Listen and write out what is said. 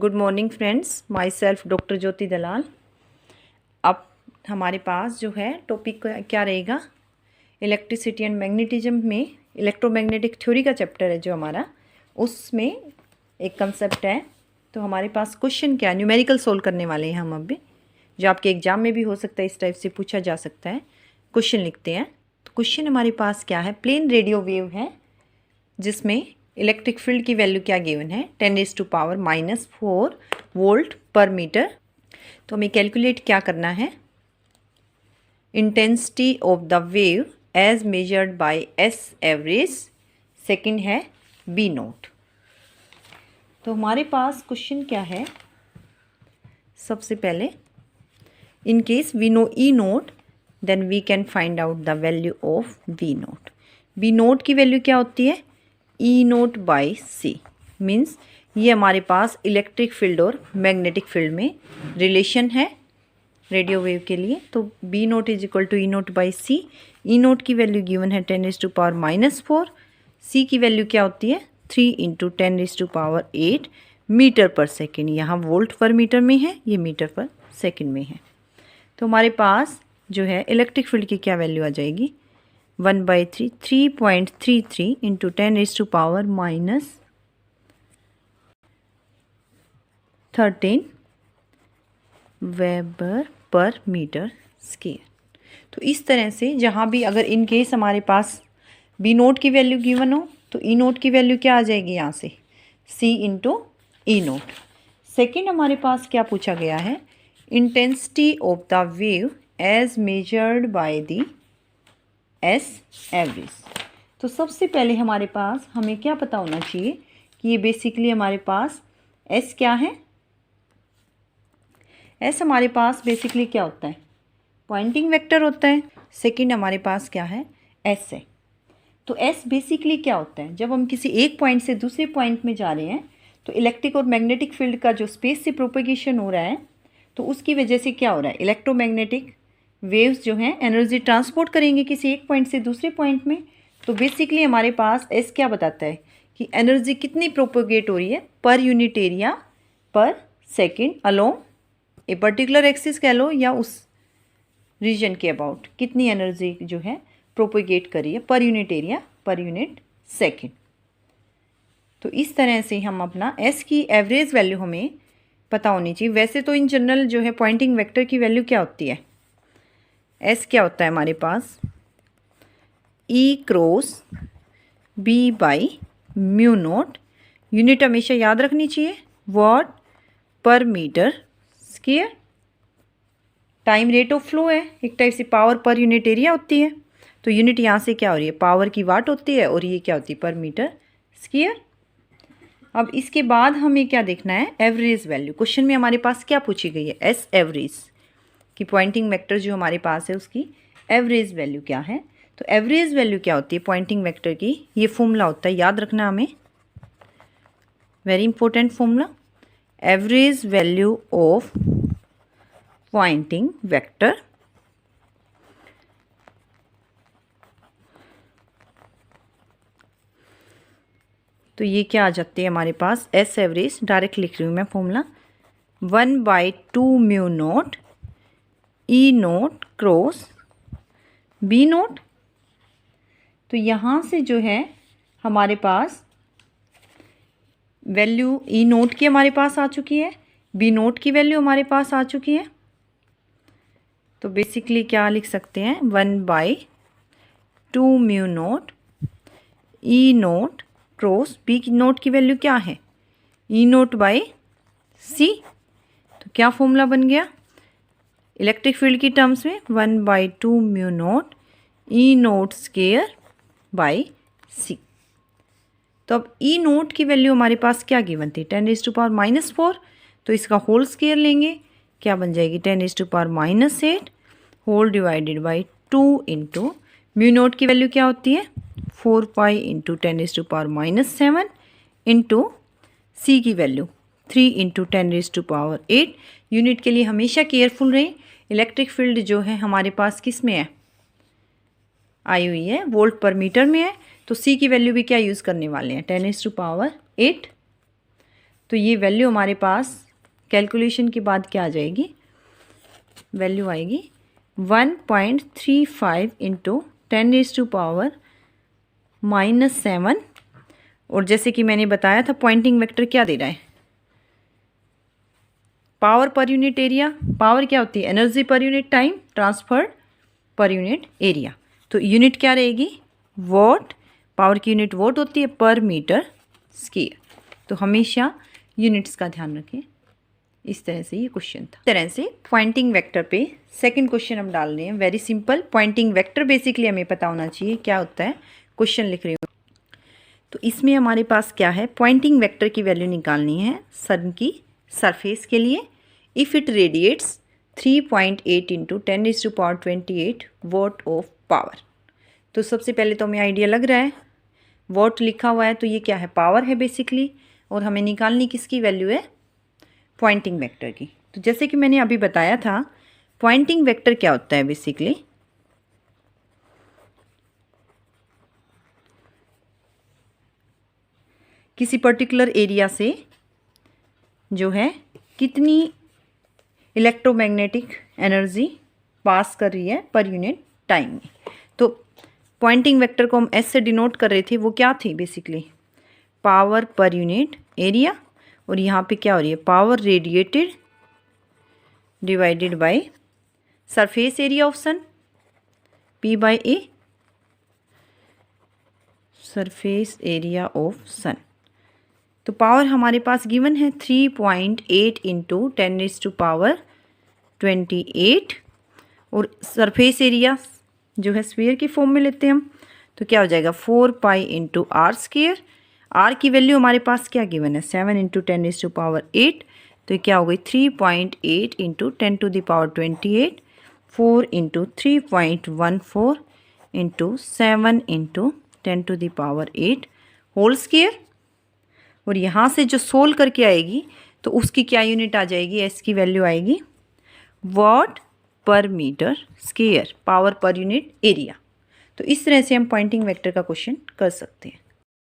Good morning friends, myself doctor Jyoti Dalal. अब हमारे पास जो है टॉपिक क्या रहेगा, इलेक्ट्रिसिटी एंड मैग्नेटिज्म में इलेक्ट्रोमैग्नेटिक थ्योरी का चैप्टर है जो हमारा, उसमें एक कंसेप्ट है। तो हमारे पास क्वेश्चन क्या, न्यूमेरिकल सोल्व करने वाले हैं हम अभी, जो आपके एग्जाम में भी हो सकता है, इस टाइप से पूछा जा सकता है। क्वेश्चन लिखते हैं। तो क्वेश्चन हमारे पास क्या है, प्लेन रेडियो वेव है जिसमें इलेक्ट्रिक फील्ड की वैल्यू क्या गिवन है, 10⁻⁻⁴ वोल्ट पर मीटर। तो हमें कैलकुलेट क्या करना है, intensity of the wave as measured by S average, second है बी नोट। तो हमारे पास क्वेश्चन क्या है, सबसे पहले in case we know E naught then we can find out the value of B naught. B naught की value क्या होती है, E naught by C. Means ये हमारे पास इलेक्ट्रिक फील्ड और मैग्नेटिक फील्ड में रिलेशन है रेडियो वेव के लिए। तो B note is equal to E naught by C. E naught की वैल्यू गिवन है 10⁻⁻⁴। सी की वैल्यू क्या होती है, 3 × 10⁸ मीटर पर सेकेंड। यहाँ वोल्ट पर मीटर में है, ये मीटर पर सेकेंड में है। तो हमारे पास जो है इलेक्ट्रिक फील्ड की क्या वैल्यू आ जाएगी, 1/3 3.33 × 10⁻13 वेबर पर मीटर स्क्वायर। तो इस तरह से जहाँ भी अगर इन केस हमारे पास बी नोट की वैल्यू गिवन हो तो ई नोट की वैल्यू क्या आ जाएगी, यहाँ से सी × ई नोट। सेकेंड हमारे पास क्या पूछा गया है, intensity of the wave as measured by the S average. तो सबसे पहले हमारे पास हमें क्या पता होना चाहिए कि ये बेसिकली हमारे पास एस क्या है। एस हमारे पास बेसिकली क्या होता है, पॉइंटिंग वेक्टर होता है। सेकंड हमारे पास क्या है, एस है। तो एस बेसिकली क्या होता है, जब हम किसी एक पॉइंट से दूसरे पॉइंट में जा रहे हैं तो इलेक्ट्रिक और मैग्नेटिक फील्ड का जो स्पेस से प्रोपेगेशन हो रहा है, तो उसकी वजह से क्या हो रहा है, इलेक्ट्रोमैग्नेटिक वेव्स जो हैं एनर्जी ट्रांसपोर्ट करेंगे किसी एक पॉइंट से दूसरे पॉइंट में। तो बेसिकली हमारे पास एस क्या बताता है कि एनर्जी कितनी प्रोपोगेट हो रही है पर यूनिट एरिया पर second along a particular axis कह लो, या उस रीजन के अबाउट कितनी एनर्जी जो है प्रोपोगेट करी है पर unit area per unit second. तो इस तरह से हम अपना एस की एवरेज वैल्यू हमें पता होनी चाहिए। वैसे तो इन जनरल जो है पॉइंटिंग वेक्टर की वैल्यू क्या होती है, एस क्या होता है हमारे पास, E cross B by mu naught. Unit हमेशा याद रखनी चाहिए, वॉट पर metre square. Time rate of flow है, एक टाइप से पावर पर यूनिट एरिया होती है। तो यूनिट यहाँ से क्या हो रही है, पावर की वाट होती है, और ये क्या होती है, पर मीटर स्क्वायर। अब इसके बाद हमें क्या देखना है, एवरेज वैल्यू। क्वेश्चन में हमारे पास क्या पूछी गई है, एस एवरेज कि पॉइंटिंग वेक्टर जो हमारे पास है उसकी एवरेज वैल्यू क्या है। तो एवरेज वैल्यू क्या होती है पॉइंटिंग वेक्टर की, ये फॉर्मूला होता है, याद रखना हमें, very important formula, average value of Poynting vector तो ये क्या आ जाती है हमारे पास, एस एवरेज, डायरेक्ट लिख रही हूँ मैं formula, 1/2 mu naught E note cross B naught. तो यहाँ से जो है हमारे पास वैल्यू ई नोट की हमारे पास आ चुकी है, बी नोट की वैल्यू हमारे पास आ चुकी है। तो बेसिकली क्या लिख सकते हैं, 1/2 mu naught E note cross B की नोट की वैल्यू क्या है, ई नोट बाई सी। तो क्या फॉर्मूला बन गया इलेक्ट्रिक फील्ड की टर्म्स में, 1/2 mu naught E naught square by C. तो अब ई नोट की वैल्यू हमारे पास क्या गिवन थी, 10⁻⁻⁴। तो इसका होल स्क्वायर लेंगे, क्या बन जाएगी, 10⁻⁻8 whole divided by 2 × mu naught की वैल्यू क्या होती है, 4π × 10⁻⁷ इंटू सी की वैल्यू 3 × 10⁸। यूनिट के लिए हमेशा केयरफुल रहें। इलेक्ट्रिक फील्ड जो है हमारे पास किस में है, आई हुई है वोल्ट पर मीटर में है। तो सी की वैल्यू भी क्या यूज़ करने वाले हैं, 10⁸। तो ये वैल्यू हमारे पास कैलकुलेशन के बाद क्या आ जाएगी, वैल्यू आएगी 1.35 इंटू 10⁻⁻7। और जैसे कि मैंने बताया था पॉइंटिंग वेक्टर क्या दे रहा है, पावर पर यूनिट एरिया। पावर क्या होती है, energy per unit time transferred पर यूनिट एरिया। तो यूनिट क्या रहेगी, वॉट। पावर की यूनिट वॉट होती है पर मीटर स्क्वायर। तो हमेशा यूनिट्स का ध्यान रखें। इस तरह से ये क्वेश्चन था। इस तरह से पॉइंटिंग वेक्टर पे सेकंड क्वेश्चन हम डाल रहे हैं। Very simple, Poynting vector basically हमें पता होना चाहिए क्या होता है। क्वेश्चन लिख रही हूँ। तो इसमें हमारे पास क्या है, पॉइंटिंग वेक्टर की वैल्यू निकालनी है सन की सरफेस के लिए। If it radiates 3.8 into 10⁻28 what of power. तो सबसे पहले तो हमें आइडिया लग रहा है, वॉट लिखा हुआ है तो ये क्या है, पावर है बेसिकली। और हमें निकालनी किसकी वैल्यू है, पॉइंटिंग वेक्टर की। तो जैसे कि मैंने अभी बताया था, पॉइंटिंग वेक्टर क्या होता है बेसिकली, किसी पर्टिकुलर एरिया से जो है कितनी इलेक्ट्रोमैग्नेटिक एनर्जी पास कर रही है पर यूनिट टाइम में। तो पॉइंटिंग वेक्टर को हम एस से डिनोट कर रहे थे, वो क्या थी बेसिकली, पावर पर यूनिट एरिया। और यहाँ पे क्या हो रही है, power radiated divided by surface area of sun P/A, surface area of sun. तो पावर हमारे पास गिवन है 3.8 इंटू 10⁻28। और सरफेस एरिया जो है स्फीयर की फॉर्म में लेते हैं हम, तो क्या हो जाएगा 4π इंटू आर स्क्वायर। आर की वैल्यू हमारे पास क्या गिवन है, 7 इंटू 10⁻8। तो क्या हो गई 3.8 into 10⁻28, 4 into 3.14 into 7 into 10⁻8 whole square. और यहाँ से जो सोल्व करके आएगी तो उसकी क्या यूनिट आ जाएगी, एस की वैल्यू आएगी वॉट पर मीटर स्क्वायर, पावर पर यूनिट एरिया। तो इस तरह से हम पॉइंटिंग वेक्टर का क्वेश्चन कर सकते हैं।